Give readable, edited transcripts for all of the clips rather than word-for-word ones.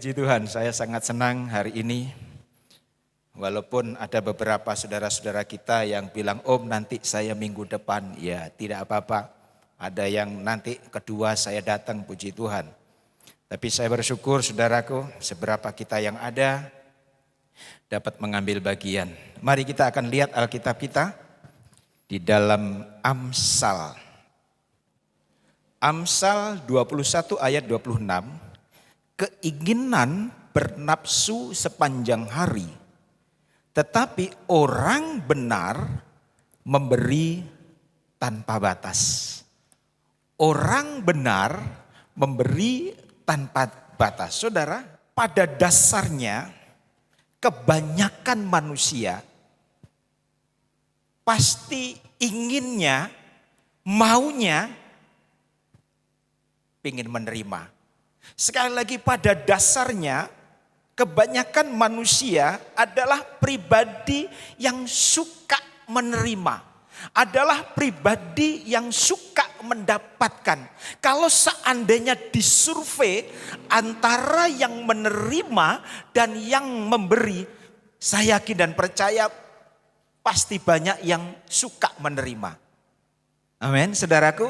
puji Tuhan, saya sangat senang hari ini. Walaupun ada beberapa saudara-saudara kita yang bilang, Om nanti saya minggu depan. Ya tidak apa-apa, ada yang nanti kedua saya datang, puji Tuhan. Tapi saya bersyukur saudaraku, seberapa kita yang ada dapat mengambil bagian. Mari kita akan lihat Alkitab kita di dalam Amsal. Amsal 21 ayat 26. Keinginan bernafsu sepanjang hari, tetapi orang benar memberi tanpa batas. Orang benar memberi tanpa batas. Saudara, pada dasarnya kebanyakan manusia pasti inginnya, maunya, ingin menerima. Sekali lagi, pada dasarnya kebanyakan manusia adalah pribadi yang suka menerima, adalah pribadi yang suka mendapatkan. Kalau seandainya disurvei antara yang menerima dan yang memberi, saya yakin dan percaya pasti banyak yang suka menerima. Amin, saudaraku.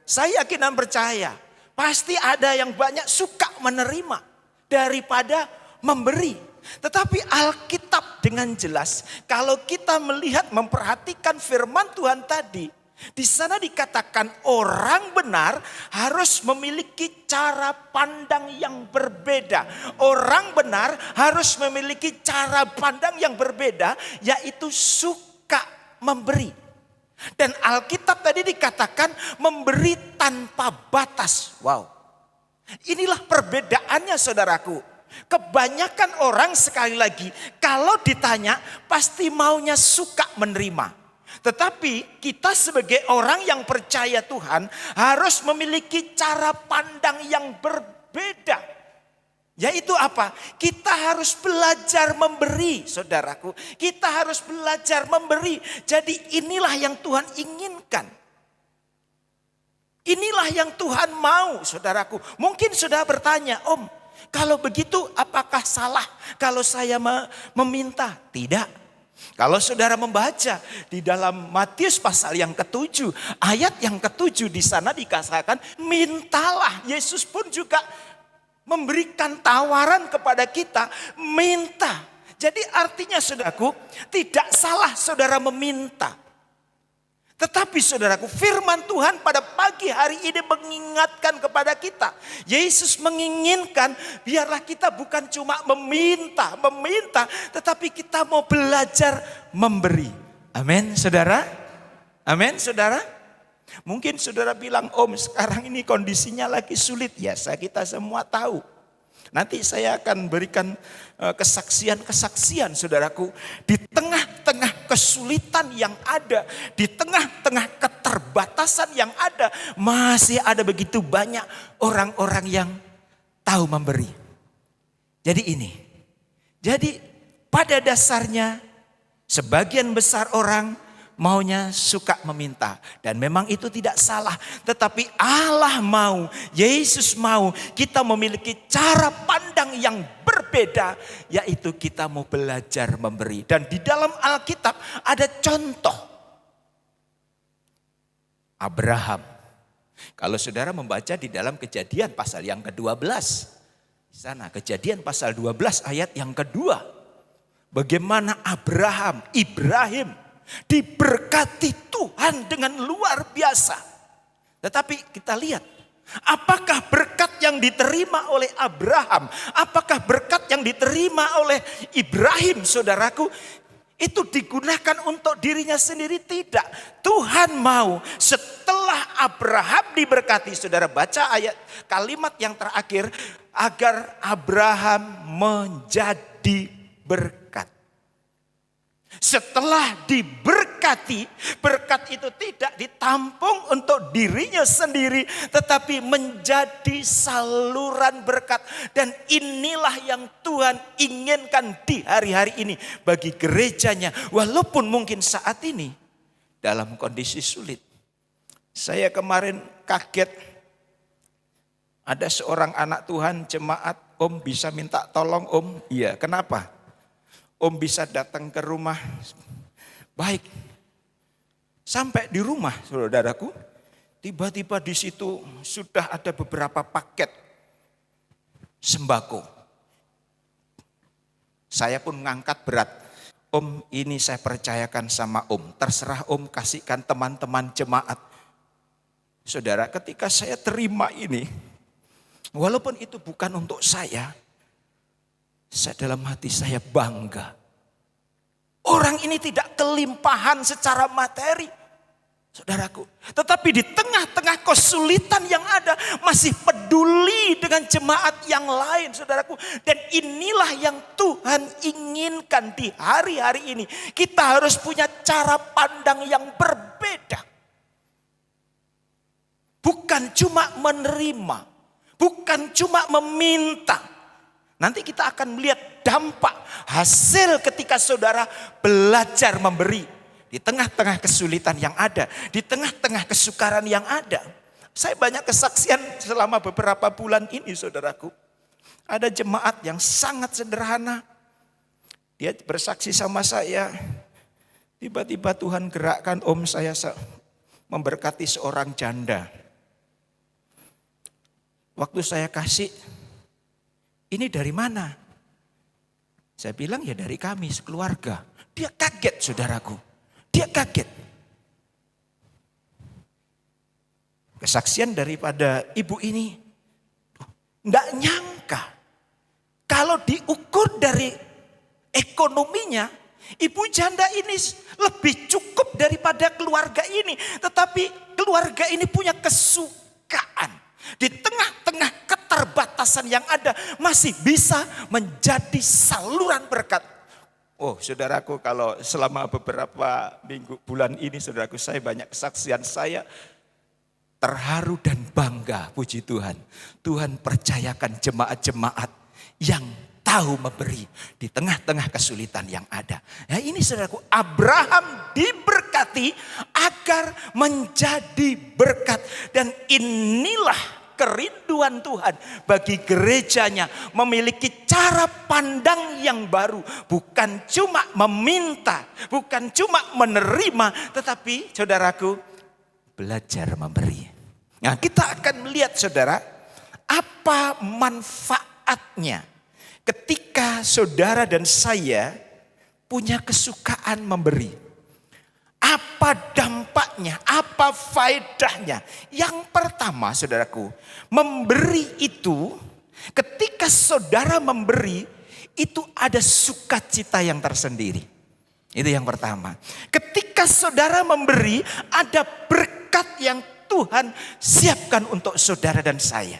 Saya yakin dan percaya pasti ada yang banyak suka menerima daripada memberi. Tetapi Alkitab dengan jelas, kalau kita melihat memperhatikan firman Tuhan tadi, di sana dikatakan orang benar harus memiliki cara pandang yang berbeda. Orang benar harus memiliki cara pandang yang berbeda, yaitu suka memberi. Dan Alkitab tadi dikatakan memberi tanpa batas. Wow. Inilah perbedaannya saudaraku. Kebanyakan orang sekali lagi kalau ditanya pasti maunya suka menerima. Tetapi kita sebagai orang yang percaya Tuhan harus memiliki cara pandang yang berbeda. Yaitu apa? Kita harus belajar memberi, saudaraku. Kita harus belajar memberi. Jadi inilah yang Tuhan inginkan. Inilah yang Tuhan mau, saudaraku. Mungkin saudara bertanya, Om, kalau begitu apakah salah kalau saya meminta? Tidak. Kalau saudara membaca di dalam Matius pasal yang ke-7, ayat yang ke-7 di sana dikatakan, mintalah. Yesus pun juga memberikan tawaran kepada kita, minta. Jadi artinya saudaraku, tidak salah saudara meminta. Tetapi saudaraku, firman Tuhan pada pagi hari ini mengingatkan kepada kita. Yesus menginginkan biarlah kita bukan cuma meminta, tetapi kita mau belajar memberi. Amin saudara? Amin saudara? Mungkin saudara bilang, Om sekarang ini kondisinya lagi sulit. Ya kita semua tahu. Nanti saya akan berikan kesaksian-kesaksian saudaraku. Di tengah-tengah kesulitan yang ada, di tengah-tengah keterbatasan yang ada, masih ada begitu banyak orang-orang yang tahu memberi. Jadi pada dasarnya sebagian besar orang maunya suka meminta. Dan memang itu tidak salah. Tetapi Allah mau, Yesus mau kita memiliki cara pandang yang berbeda. Yaitu kita mau belajar memberi. Dan di dalam Alkitab ada contoh Abraham. Kalau saudara membaca di dalam Kejadian pasal yang ke-12. Di sana Kejadian pasal 12 ayat yang kedua. Bagaimana Ibrahim diberkati Tuhan dengan luar biasa. Tetapi kita lihat, apakah berkat yang diterima oleh Abraham, apakah berkat yang diterima oleh Ibrahim saudaraku, itu digunakan untuk dirinya sendiri? Tidak. Tuhan mau setelah Abraham diberkati, saudara baca ayat kalimat yang terakhir, agar Abraham menjadi berkat. Setelah diberkati, berkat itu tidak ditampung untuk dirinya sendiri, tetapi menjadi saluran berkat. Dan inilah yang Tuhan inginkan di hari-hari ini bagi gerejanya. Walaupun mungkin saat ini dalam kondisi sulit. Saya kemarin kaget Ada seorang anak Tuhan jemaat, Om bisa minta tolong Om? Iya, kenapa? Om bisa datang ke rumah. Baik. Sampai di rumah saudaraku, tiba-tiba di situ sudah ada beberapa paket sembako. Saya pun ngangkat berat. Om, ini saya percayakan sama Om. Terserah Om kasihkan teman-teman jemaat. Saudara, ketika saya terima ini, walaupun itu bukan untuk saya dalam hati saya bangga. Orang ini tidak kelimpahan secara materi, saudaraku. Tetapi di tengah-tengah kesulitan yang ada, masih peduli dengan jemaat yang lain, saudaraku. Dan inilah yang Tuhan inginkan di hari-hari ini. Kita harus punya cara pandang yang berbeda. Bukan cuma menerima, bukan cuma meminta. Nanti kita akan melihat dampak hasil ketika saudara belajar memberi. Di tengah-tengah kesulitan yang ada, di tengah-tengah kesukaran yang ada. Saya banyak kesaksian selama beberapa bulan ini saudaraku. Ada jemaat yang sangat sederhana. Dia bersaksi sama saya. Tiba-tiba Tuhan gerakkan Om saya memberkati seorang janda. Waktu saya kasih, ini dari mana? Saya bilang ya dari kami sekeluarga. Dia kaget saudaraku. Dia kaget. Kesaksian daripada ibu ini. Enggak nyangka. Kalau diukur dari ekonominya, ibu janda ini lebih cukup daripada keluarga ini. Tetapi keluarga ini punya kesukaan. Di tengah-tengah keterbatasan yang ada masih bisa menjadi saluran berkat. Oh saudaraku, kalau selama beberapa bulan ini saudaraku, saya banyak kesaksian, saya terharu dan bangga, puji Tuhan. Tuhan percayakan jemaat-jemaat yang tahu memberi di tengah-tengah kesulitan yang ada. Ya ini saudaraku, Abraham diberkati agar menjadi berkat. Dan inilah kerinduan Tuhan bagi gerejanya, memiliki cara pandang yang baru. Bukan cuma meminta, bukan cuma menerima, tetapi saudaraku belajar memberi. Nah kita akan melihat saudara, apa manfaatnya ketika saudara dan saya punya kesukaan memberi. Apa dampaknya, apa faedahnya? Yang pertama saudaraku, memberi itu, ketika saudara memberi, itu ada sukacita yang tersendiri. Itu yang pertama. Ketika saudara memberi, ada berkat yang Tuhan siapkan untuk saudara dan saya.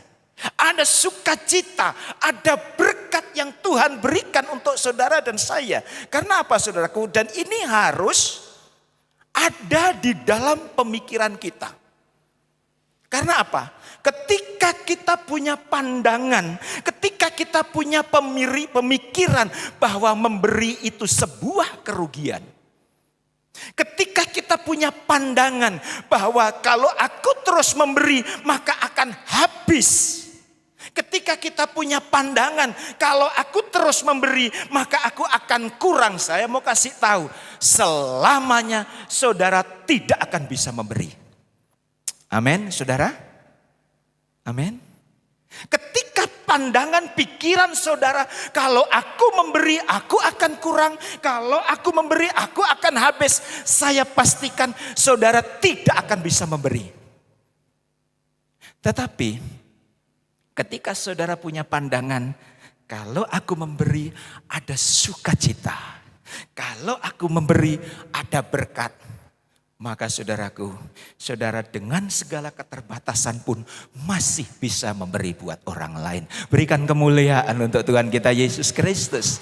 Ada sukacita, ada berkat yang Tuhan berikan untuk saudara dan saya. Karena apa saudaraku? Dan ini harus ada di dalam pemikiran kita. Karena apa? Ketika kita punya pandangan, ketika kita punya pemikiran bahwa memberi itu sebuah kerugian. Ketika kita punya pandangan bahwa kalau aku terus memberi maka akan habis. Ketika kita punya pandangan, kalau aku terus memberi, maka aku akan kurang. Saya mau kasih tahu, selamanya saudara tidak akan bisa memberi. Amin, saudara? Amin. Ketika pandangan pikiran saudara, kalau aku memberi, aku akan kurang. Kalau aku memberi, aku akan habis. Saya pastikan saudara tidak akan bisa memberi. Tetapi ketika saudara punya pandangan, kalau aku memberi ada sukacita. Kalau aku memberi ada berkat. Maka saudaraku, saudara dengan segala keterbatasan pun masih bisa memberi buat orang lain. Berikan kemuliaan untuk Tuhan kita Yesus Kristus.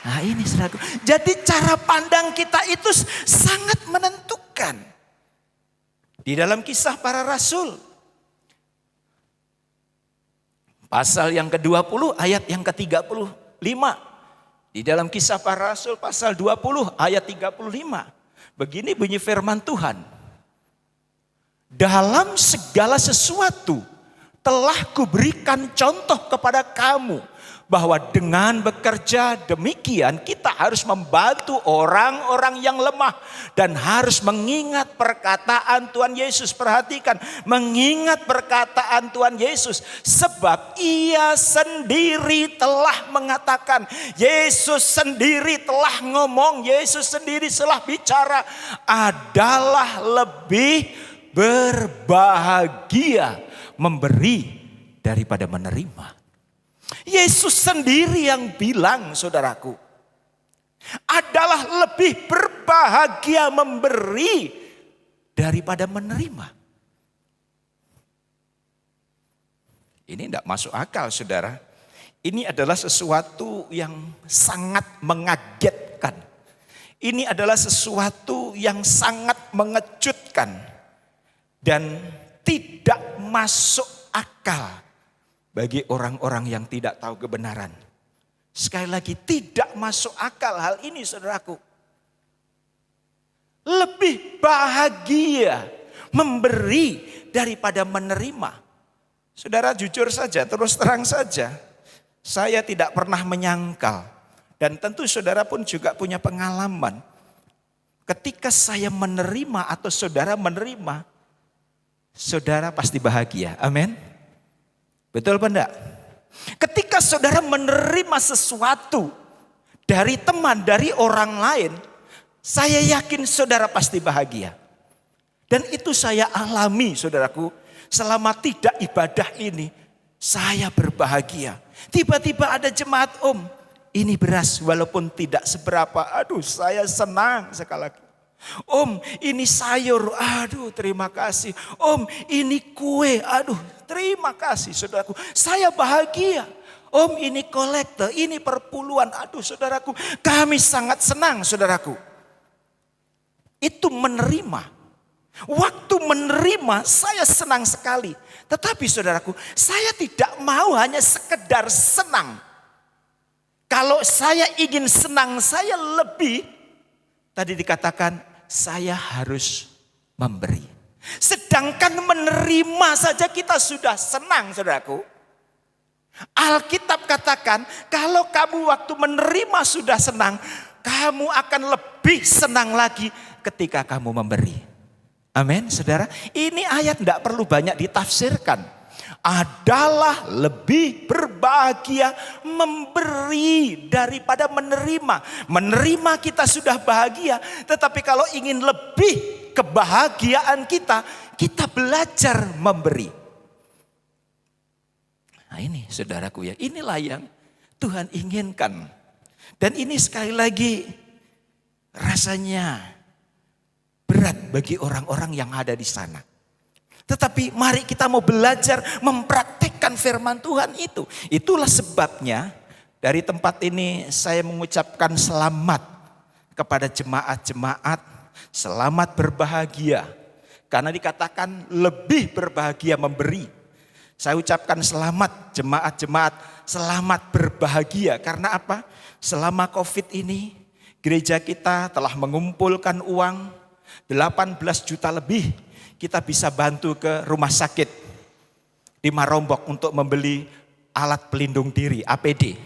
Nah ini saudaraku. Jadi cara pandang kita itu sangat menentukan. Di dalam Kisah Para Rasul. Pasal yang ke-20 ayat yang ke-35. Di dalam Kisah Para Rasul pasal 20 ayat 35. Begini bunyi firman Tuhan. Dalam segala sesuatu telah kuberikan contoh kepada kamu bahwa dengan bekerja demikian kita harus membantu orang-orang yang lemah dan harus mengingat perkataan Tuhan Yesus. Perhatikan, mengingat perkataan Tuhan Yesus, sebab ia sendiri telah mengatakan, Yesus sendiri telah ngomong, Yesus sendiri telah bicara, adalah lebih berbahagia memberi daripada menerima. Yesus sendiri yang bilang, saudaraku, adalah lebih berbahagia memberi daripada menerima. Ini tidak masuk akal, saudara. Ini adalah sesuatu yang sangat mengagetkan. Ini adalah sesuatu yang sangat mengejutkan dan tidak masuk akal bagi orang-orang yang tidak tahu kebenaran. Sekali lagi, tidak masuk akal hal ini, saudaraku. Lebih bahagia memberi daripada menerima. Saudara, jujur saja, terus terang saja, saya tidak pernah menyangkal. Dan tentu saudara pun juga punya pengalaman. Ketika saya menerima atau saudara menerima, saudara pasti bahagia. Amin. Betul apa enggak? Ketika saudara menerima sesuatu dari teman, dari orang lain, saya yakin saudara pasti bahagia. Dan itu saya alami, saudaraku, selama tidak ibadah ini, saya berbahagia. Tiba-tiba ada jemaat, ini beras walaupun tidak seberapa, aduh saya senang sekali lagi. Ini sayur, aduh terima kasih. Ini kue, aduh terima kasih saudaraku. Saya bahagia. Ini kolektor, ini perpuluhan, aduh saudaraku. Kami sangat senang saudaraku. Itu menerima. Waktu menerima saya senang sekali. Tetapi saudaraku, saya tidak mau hanya sekedar senang. Kalau saya ingin senang, saya lebih, tadi dikatakan, saya harus memberi. Sedangkan menerima saja kita sudah senang, saudaraku. Alkitab katakan, kalau kamu waktu menerima sudah senang, kamu akan lebih senang lagi ketika kamu memberi. Amin, saudara. Ini ayat tidak perlu banyak ditafsirkan. Adalah lebih berbahagia memberi daripada menerima. Menerima kita sudah bahagia, tetapi kalau ingin lebih kebahagiaan kita, kita belajar memberi. Nah ini saudaraku ya, inilah yang Tuhan inginkan. Dan ini sekali lagi rasanya berat bagi orang-orang yang ada di sana. Tetapi mari kita mau belajar mempraktekkan firman Tuhan itu. Itulah sebabnya dari tempat ini saya mengucapkan selamat kepada jemaat-jemaat. Selamat berbahagia. Karena dikatakan lebih berbahagia memberi. Saya ucapkan selamat jemaat-jemaat. Selamat berbahagia. Karena apa? Selama COVID ini gereja kita telah mengumpulkan uang 18 juta lebih. Kita bisa bantu ke rumah sakit di Marombok untuk membeli alat pelindung diri, APD.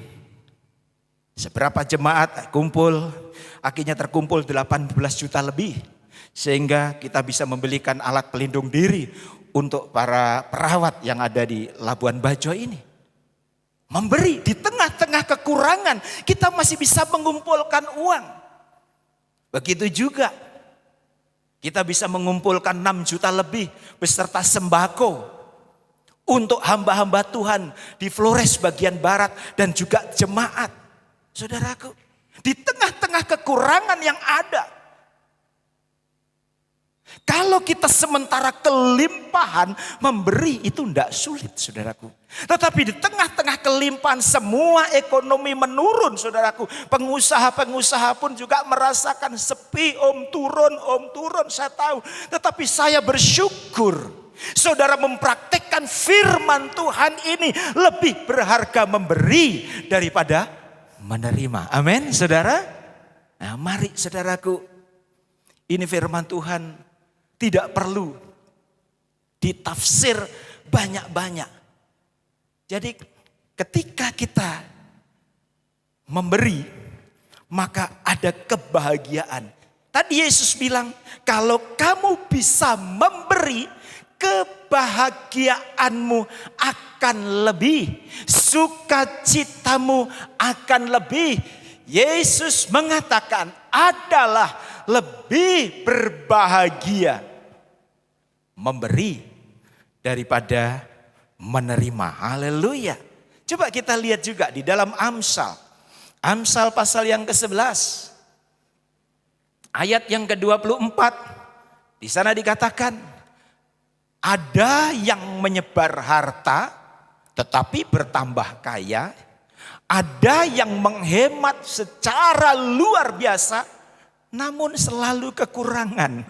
Seberapa jemaat kumpul, akhirnya terkumpul 18 juta lebih. Sehingga kita bisa membelikan alat pelindung diri untuk para perawat yang ada di Labuan Bajo ini. Memberi di tengah-tengah kekurangan, kita masih bisa mengumpulkan uang. Begitu juga kita bisa mengumpulkan 6 juta lebih beserta sembako untuk hamba-hamba Tuhan di Flores bagian barat dan juga jemaat. Saudaraku, di tengah-tengah kekurangan yang ada, kalau kita sementara kelimpahan memberi itu tidak sulit, saudaraku. Tetapi di tengah-tengah kelimpahan semua ekonomi menurun, saudaraku. Pengusaha-pengusaha pun juga merasakan sepi, turun, saya tahu. Tetapi saya bersyukur saudara mempraktekkan firman Tuhan ini lebih berharga memberi daripada menerima. Amin, saudara. Nah, mari saudaraku, ini firman Tuhan tidak perlu ditafsir banyak-banyak. Jadi ketika kita memberi, maka ada kebahagiaan. Tadi Yesus bilang, kalau kamu bisa memberi, kebahagiaanmu akan lebih, sukacitamu akan lebih. Yesus mengatakan adalah lebih berbahagia memberi daripada menerima. Haleluya. Coba kita lihat juga di dalam Amsal. Amsal pasal yang ke-11. Ayat yang ke-24. Di sana dikatakan, ada yang menyebar harta tetapi bertambah kaya. Ada yang menghemat secara luar biasa namun selalu kekurangan.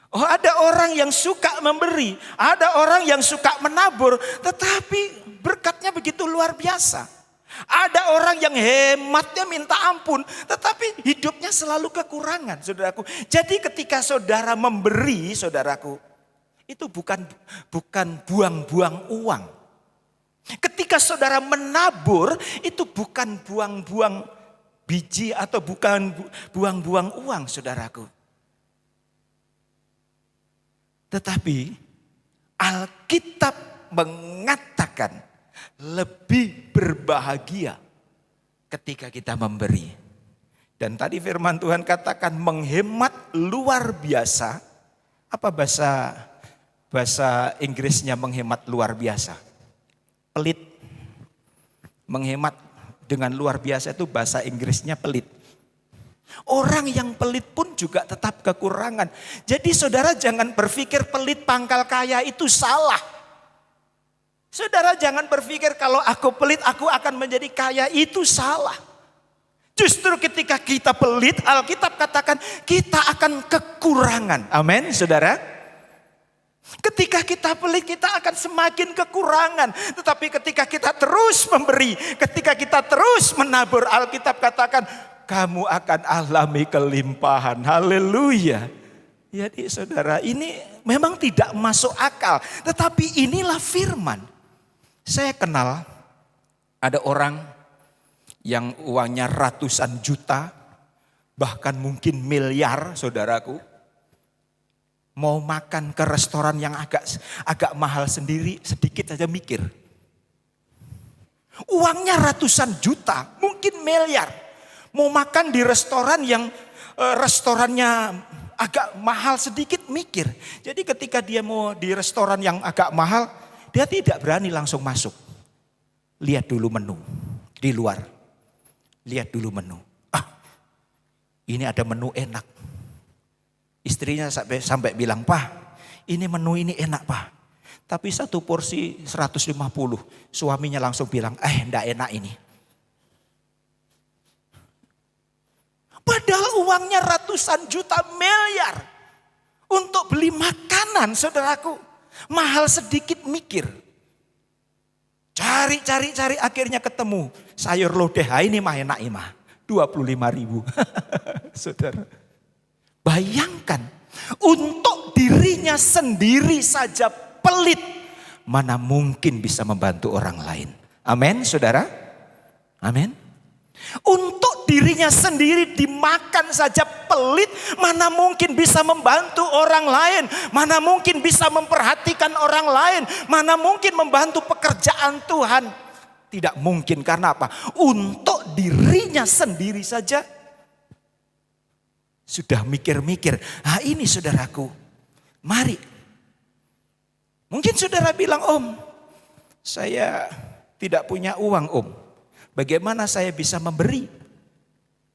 Oh, ada orang yang suka memberi, ada orang yang suka menabur, tetapi berkatnya begitu luar biasa. Ada orang yang hematnya minta ampun, tetapi hidupnya selalu kekurangan, saudaraku. Jadi ketika saudara memberi, saudaraku, itu bukan buang-buang uang. Ketika saudara menabur, itu bukan buang-buang biji atau bukan buang-buang uang, saudaraku. Tetapi Alkitab mengatakan lebih berbahagia ketika kita memberi. Dan tadi firman Tuhan katakan menghemat luar biasa. Apa bahasa Inggrisnya menghemat luar biasa? Pelit. Menghemat dengan luar biasa itu bahasa Inggrisnya pelit. Orang yang pelit pun juga tetap kekurangan. Jadi saudara jangan berpikir pelit pangkal kaya itu salah. Saudara jangan berpikir kalau aku pelit aku akan menjadi kaya, itu salah. Justru ketika kita pelit, Alkitab katakan kita akan kekurangan. Amin, saudara. Ketika kita pelit kita akan semakin kekurangan. Tetapi ketika kita terus memberi, ketika kita terus menabur, Alkitab katakan kamu akan alami kelimpahan. Haleluya. Jadi saudara, ini memang tidak masuk akal. Tetapi inilah firman. Saya kenal ada orang yang uangnya ratusan juta, bahkan mungkin miliar, saudaraku. Mau makan ke restoran yang agak mahal sendiri, sedikit saja mikir. Uangnya ratusan juta, mungkin miliar. Mau makan di restoran yang restorannya agak mahal sedikit, mikir. Jadi ketika dia mau di restoran yang agak mahal, dia tidak berani langsung masuk. Lihat dulu menu di luar. Lihat dulu menu. Ini ada menu enak. Istrinya sampai bilang, "Pak, ini menu ini enak, Pak. Tapi satu porsi 150. Suaminya langsung bilang, enggak enak ini. Padahal uangnya ratusan juta miliar. Untuk beli makanan, saudaraku. Mahal sedikit mikir. Cari akhirnya ketemu. Sayur lodeh, ini mah enak ini mah. 25.000. Saudara. Bayangkan. Untuk dirinya sendiri saja pelit. Mana mungkin bisa membantu orang lain. Amin, saudara. Amin. Untuk dirinya sendiri dimakan saja pelit, mana mungkin bisa membantu orang lain, mana mungkin bisa memperhatikan orang lain, mana mungkin membantu pekerjaan Tuhan. Tidak mungkin, karena apa? Untuk dirinya sendiri saja sudah mikir-mikir. Ini saudaraku, mari. Mungkin saudara bilang, Om, saya tidak punya uang, Om. Bagaimana saya bisa memberi?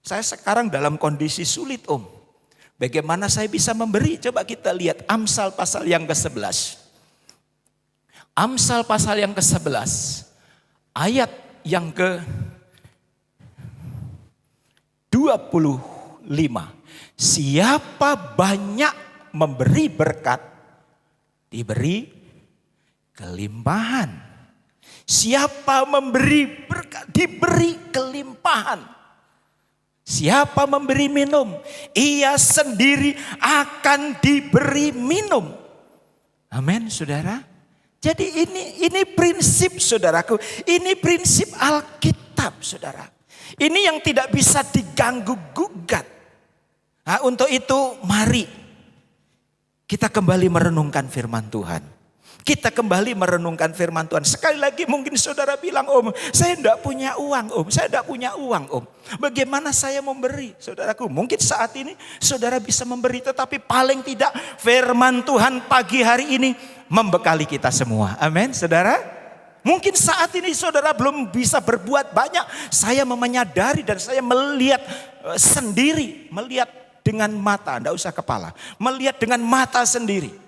Saya sekarang dalam kondisi sulit, Om. Bagaimana saya bisa memberi? Coba kita lihat Amsal pasal yang ke-11. Amsal pasal yang ke-11. Ayat yang ke-25. Siapa banyak memberi berkat, diberi kelimpahan. Siapa memberi berkat, diberi kelimpahan. Siapa memberi minum, ia sendiri akan diberi minum. Amin, saudara. Jadi ini prinsip saudaraku, ini prinsip Alkitab saudara. Ini yang tidak bisa diganggu gugat. Nah, untuk itu mari kita kembali merenungkan firman Tuhan. Kita kembali merenungkan firman Tuhan. Sekali lagi mungkin saudara bilang, Om, saya tidak punya uang, Om. Saya tidak punya uang, Om. Bagaimana saya memberi? Saudaraku, mungkin saat ini saudara bisa memberi. Tetapi paling tidak firman Tuhan pagi hari ini membekali kita semua. Amin, saudara. Mungkin saat ini saudara belum bisa berbuat banyak. Saya menyadari dan saya melihat sendiri. Melihat dengan mata, tidak usah kepala. Melihat dengan mata sendiri.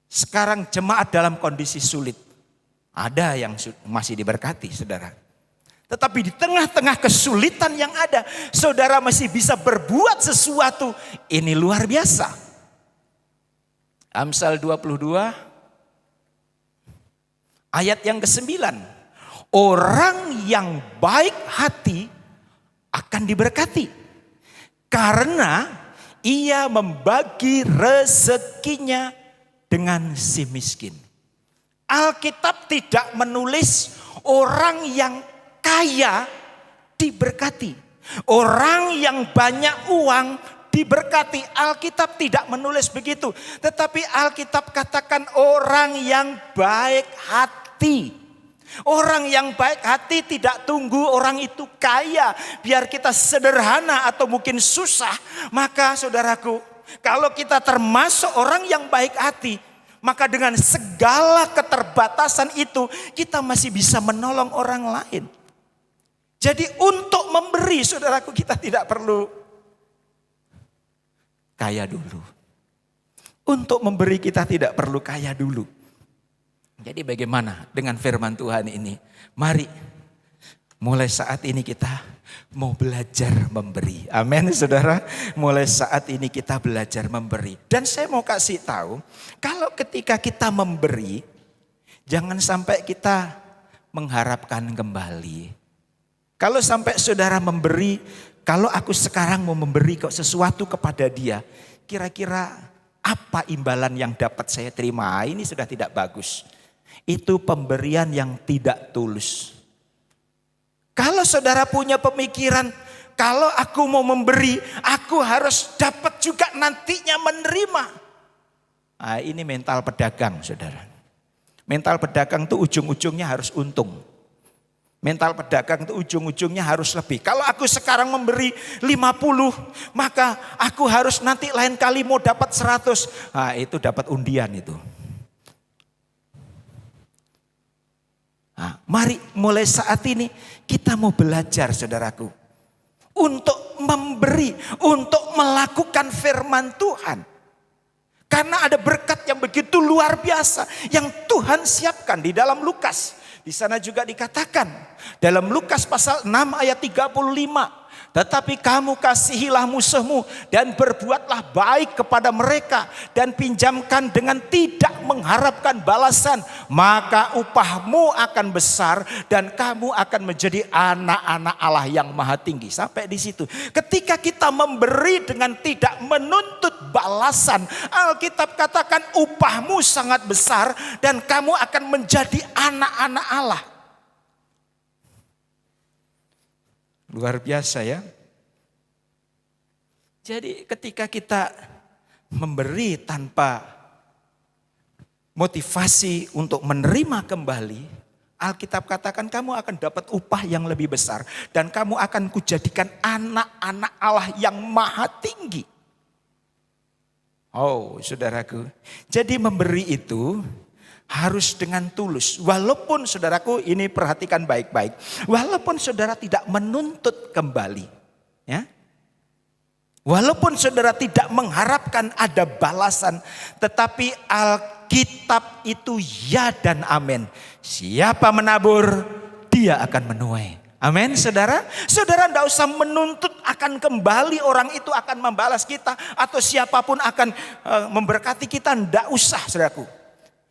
Sekarang jemaat dalam kondisi sulit. Ada yang masih diberkati saudara. Tetapi di tengah-tengah kesulitan yang ada, saudara masih bisa berbuat sesuatu. Ini luar biasa. Amsal 22 ayat yang ke-9. Orang yang baik hati akan diberkati. Karena ia membagi rezekinya dengan si miskin. Alkitab tidak menulis orang yang kaya diberkati. Orang yang banyak uang diberkati. Alkitab tidak menulis begitu. Tetapi Alkitab katakan orang yang baik hati. Orang yang baik hati tidak tunggu orang itu kaya. Biar kita sederhana atau mungkin susah. Maka saudaraku, kalau kita termasuk orang yang baik hati, maka dengan segala keterbatasan itu kita masih bisa menolong orang lain. Jadi untuk memberi saudaraku kita tidak perlu kaya dulu. Untuk memberi kita tidak perlu kaya dulu. Jadi bagaimana dengan firman Tuhan ini? Mari mulai saat ini kita mau belajar memberi. Amin saudara. Mulai saat ini kita belajar memberi. Dan saya mau kasih tahu, kalau ketika kita memberi, jangan sampai kita mengharapkan kembali. Kalau sampai saudara memberi, kalau aku sekarang mau memberi kok sesuatu kepada dia, kira-kira apa imbalan yang dapat saya terima? Ini sudah tidak bagus. Itu pemberian yang tidak tulus. Kalau saudara punya pemikiran, kalau aku mau memberi, aku harus dapat juga nantinya menerima. Nah, ini mental pedagang saudara. Mental pedagang itu ujung-ujungnya harus untung. Mental pedagang itu ujung-ujungnya harus lebih. Kalau aku sekarang memberi 50, maka aku harus nanti lain kali mau dapat 100. Nah, itu dapat undian itu. Nah, mari mulai saat ini kita mau belajar saudaraku. Untuk memberi, untuk melakukan firman Tuhan. Karena ada berkat yang begitu luar biasa yang Tuhan siapkan di dalam Lukas. Di sana juga dikatakan dalam Lukas pasal 6 ayat 35. Tetapi kamu kasihilah musuhmu dan berbuatlah baik kepada mereka. Dan pinjamkan dengan tidak mengharapkan balasan. Maka upahmu akan besar dan kamu akan menjadi anak-anak Allah yang maha tinggi. Sampai di situ. Ketika kita memberi dengan tidak menuntut balasan. Alkitab katakan upahmu sangat besar dan kamu akan menjadi anak-anak Allah. Luar biasa ya. Jadi ketika kita memberi tanpa motivasi untuk menerima kembali, Alkitab katakan kamu akan dapat upah yang lebih besar. Dan kamu akan kujadikan anak-anak Allah yang maha tinggi. Oh saudaraku, jadi memberi itu harus dengan tulus. Walaupun saudaraku ini perhatikan baik-baik. Walaupun saudara tidak menuntut kembali. Ya. Walaupun saudara tidak mengharapkan ada balasan. Tetapi Alkitab itu ya dan amin. Siapa menabur dia akan menuai. Amin saudara. Saudara tidak usah menuntut akan kembali orang itu akan membalas kita. Atau siapapun akan memberkati kita. Tidak usah saudaraku.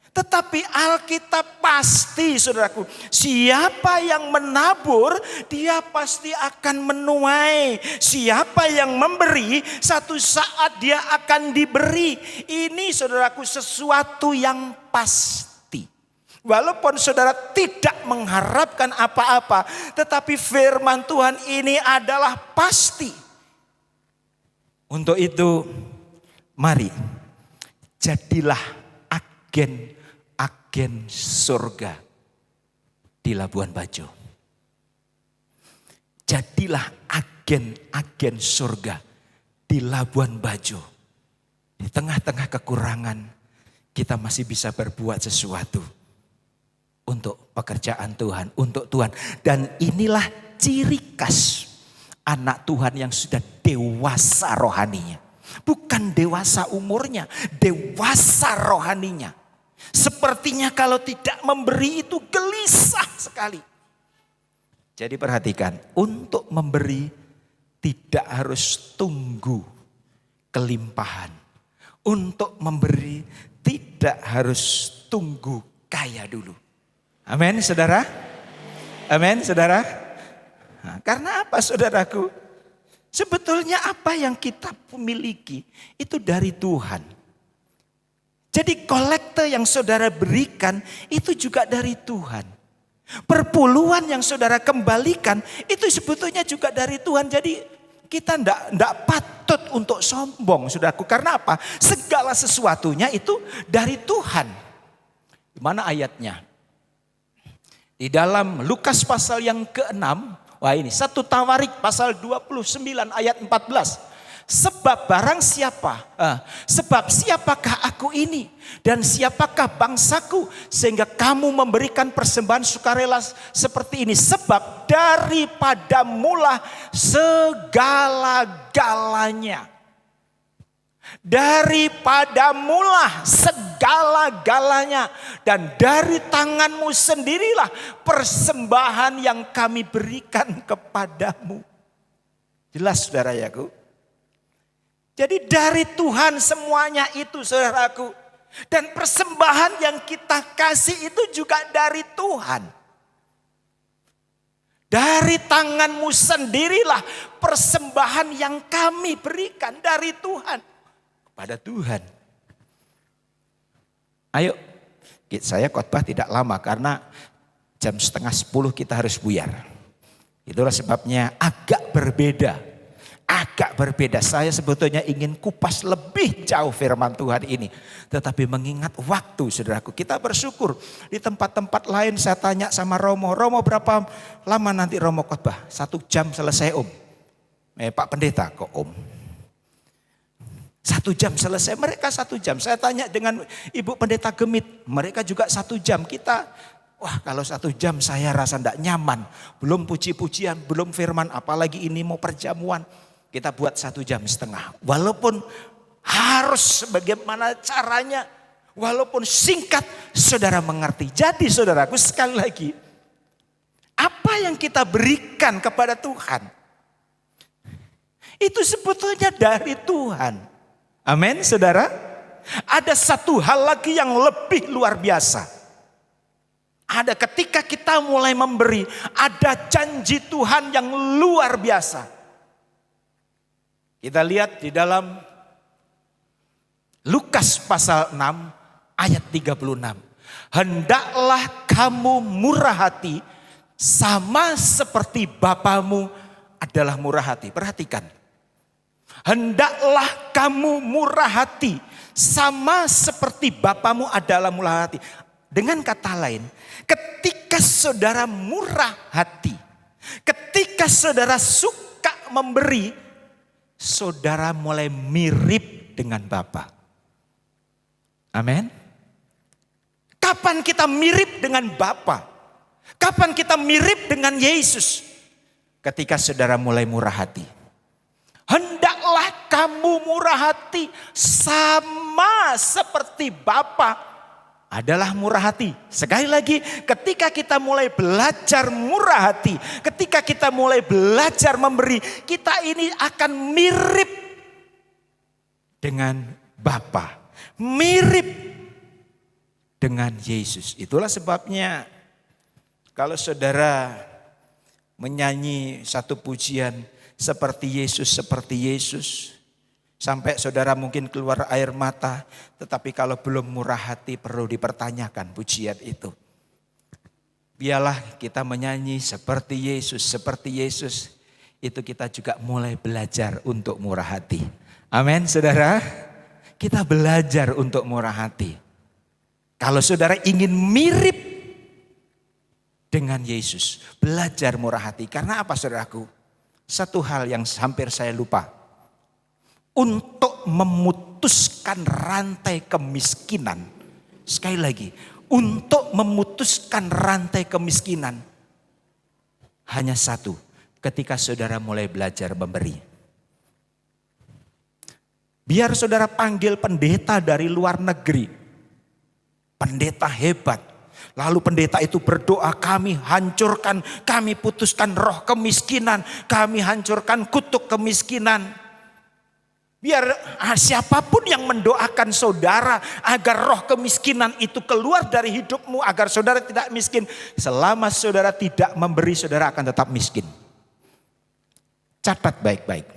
Tetapi Alkitab pasti saudaraku, siapa yang menabur dia pasti akan menuai. Siapa yang memberi satu saat dia akan diberi. Ini saudaraku sesuatu yang pasti. Walaupun saudara tidak mengharapkan apa-apa, tetapi firman Tuhan ini adalah pasti. Untuk itu, mari jadilah agen surga di Labuan Bajo. Jadilah agen surga di Labuan Bajo. Di tengah-tengah kekurangan, kita masih bisa berbuat sesuatu untuk pekerjaan Tuhan, untuk Tuhan. Dan inilah ciri khas anak Tuhan yang sudah dewasa rohaninya. Bukan dewasa umurnya, dewasa rohaninya. Sepertinya kalau tidak memberi itu gelisah sekali. Jadi perhatikan, untuk memberi tidak harus tunggu kelimpahan. Untuk memberi tidak harus tunggu kaya dulu. Amin, saudara. Amin, saudara. Nah, karena apa, saudaraku? Sebetulnya apa yang kita miliki itu dari Tuhan. Jadi kolekte yang saudara berikan itu juga dari Tuhan. Perpuluhan yang saudara kembalikan itu sebetulnya juga dari Tuhan. Jadi kita enggak patut untuk sombong, saudaraku. Karena apa? Segala sesuatunya itu dari Tuhan. Di mana ayatnya? Di dalam Lukas pasal yang ke-6, wah ini 1 Tawarik pasal 29 ayat 14. Sebab siapakah aku ini dan siapakah bangsaku sehingga kamu memberikan persembahan sukarela seperti ini. Sebab daripada mula segala-galanya. Daripada mula segala-galanya dan dari tanganmu sendirilah persembahan yang kami berikan kepadamu. Jelas saudaraku. Jadi dari Tuhan semuanya itu saudaraku. Dan persembahan yang kita kasih itu juga dari Tuhan. Dari tanganmu sendirilah persembahan yang kami berikan dari Tuhan. Pada Tuhan. Ayo, saya khotbah tidak lama karena jam 9:30 kita harus buyar. Itulah sebabnya agak berbeda. Saya sebetulnya ingin kupas lebih jauh firman Tuhan ini. Tetapi mengingat waktu saudaraku, kita bersyukur. Di tempat-tempat lain saya tanya sama Romo berapa lama nanti Romo khotbah? 1 jam selesai Om. Pak Pendeta kok Om? 1 jam selesai, mereka 1 jam. Saya tanya dengan Ibu Pendeta Gemit, mereka juga 1 jam. Kita, wah kalau 1 jam saya rasa tidak nyaman. Belum puji-pujian, belum firman, apalagi ini mau perjamuan. Kita buat 1,5 jam. Walaupun harus bagaimana caranya, walaupun singkat, saudara mengerti. Jadi saudaraku sekali lagi, apa yang kita berikan kepada Tuhan, itu sebetulnya dari Tuhan. Amin, saudara. Ada satu hal lagi yang lebih luar biasa. Ada ketika kita mulai memberi, ada janji Tuhan yang luar biasa. Kita lihat di dalam Lukas pasal 6 ayat 36. Hendaklah kamu murah hati sama seperti Bapamu adalah murah hati. Perhatikan. Hendaklah kamu murah hati sama seperti Bapamu adalah murah hati. Dengan kata lain, ketika saudara murah hati, ketika saudara suka memberi, saudara mulai mirip dengan Bapa. Amin. Kapan kita mirip dengan Bapa? Kapan kita mirip dengan Yesus? Ketika saudara mulai murah hati. Hendaklah kamu murah hati sama seperti Bapa adalah murah hati. Sekali lagi, ketika kita mulai belajar murah hati, ketika kita mulai belajar memberi, kita ini akan mirip dengan Bapa, mirip dengan Yesus. Itulah sebabnya kalau saudara menyanyi satu pujian seperti Yesus, sampai saudara mungkin keluar air mata, tetapi kalau belum murah hati perlu dipertanyakan pujian itu. Biarlah kita menyanyi seperti Yesus, seperti Yesus. Itu kita juga mulai belajar untuk murah hati. Amin, saudara. Kita belajar untuk murah hati. Kalau saudara ingin mirip dengan Yesus, belajar murah hati. Karena apa, saudaraku? Satu hal yang hampir saya lupa. Untuk memutuskan rantai kemiskinan. Sekali lagi, untuk memutuskan rantai kemiskinan hanya satu, ketika saudara mulai belajar memberi. Biar saudara panggil pendeta dari luar negeri, pendeta hebat, lalu pendeta itu berdoa, kami hancurkan, kami putuskan roh kemiskinan, kami hancurkan kutuk kemiskinan. Biar siapapun yang mendoakan saudara agar roh kemiskinan itu keluar dari hidupmu, agar saudara tidak miskin. Selama saudara tidak memberi, saudara akan tetap miskin. Catat baik-baik.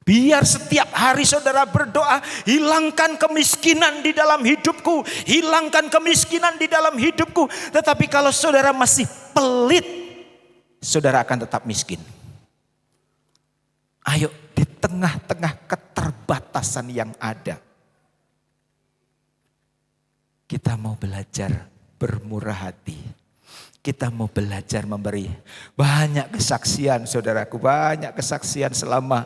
Biar setiap hari saudara berdoa, hilangkan kemiskinan di dalam hidupku, hilangkan kemiskinan di dalam hidupku. Tetapi kalau saudara masih pelit, saudara akan tetap miskin. Ayo, di tengah-tengah keterbatasan yang ada, kita mau belajar bermurah hati. Kita mau belajar memberi. Banyak kesaksian, saudaraku, banyak kesaksian selama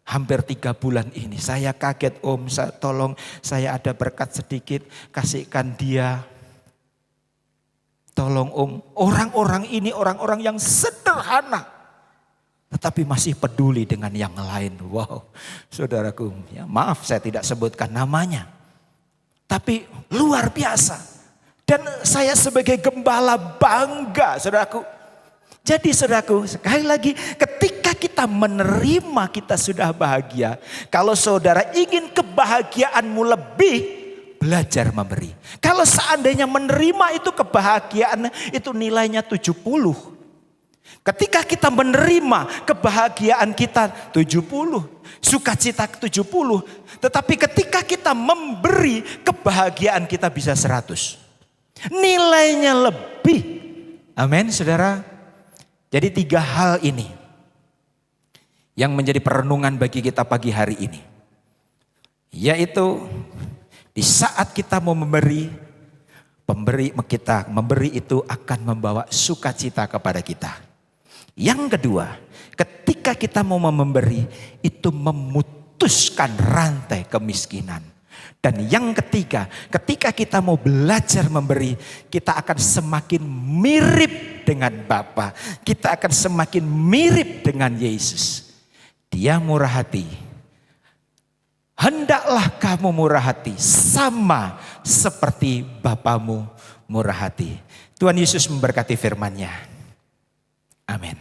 hampir 3 bulan ini. Saya kaget, Om, tolong saya ada berkat sedikit, kasihkan dia. Tolong, Om, orang-orang ini orang-orang yang sederhana, tetapi masih peduli dengan yang lain. Wow, saudaraku, ya maaf saya tidak sebutkan namanya. Tapi luar biasa. Dan saya sebagai gembala bangga, saudaraku. Jadi saudaraku, sekali lagi, ketika kita menerima, kita sudah bahagia. Kalau saudara ingin kebahagiaanmu lebih, belajar memberi. Kalau seandainya menerima itu kebahagiaan, itu nilainya 70. Ketika kita menerima kebahagiaan kita 70, sukacita 70. Tetapi ketika kita memberi, kebahagiaan kita bisa 100. Nilainya lebih. Amin, saudara. Jadi 3 hal ini yang menjadi perenungan bagi kita pagi hari ini. Yaitu di saat kita mau memberi itu akan membawa sukacita kepada kita. Yang kedua, ketika kita mau memberi, itu memutuskan rantai kemiskinan. Dan yang ketiga, ketika kita mau belajar memberi, kita akan semakin mirip dengan Bapa. Kita akan semakin mirip dengan Yesus. Dia murah hati. Hendaklah kamu murah hati, sama seperti Bapamu murah hati. Tuhan Yesus memberkati firman-Nya. Amin.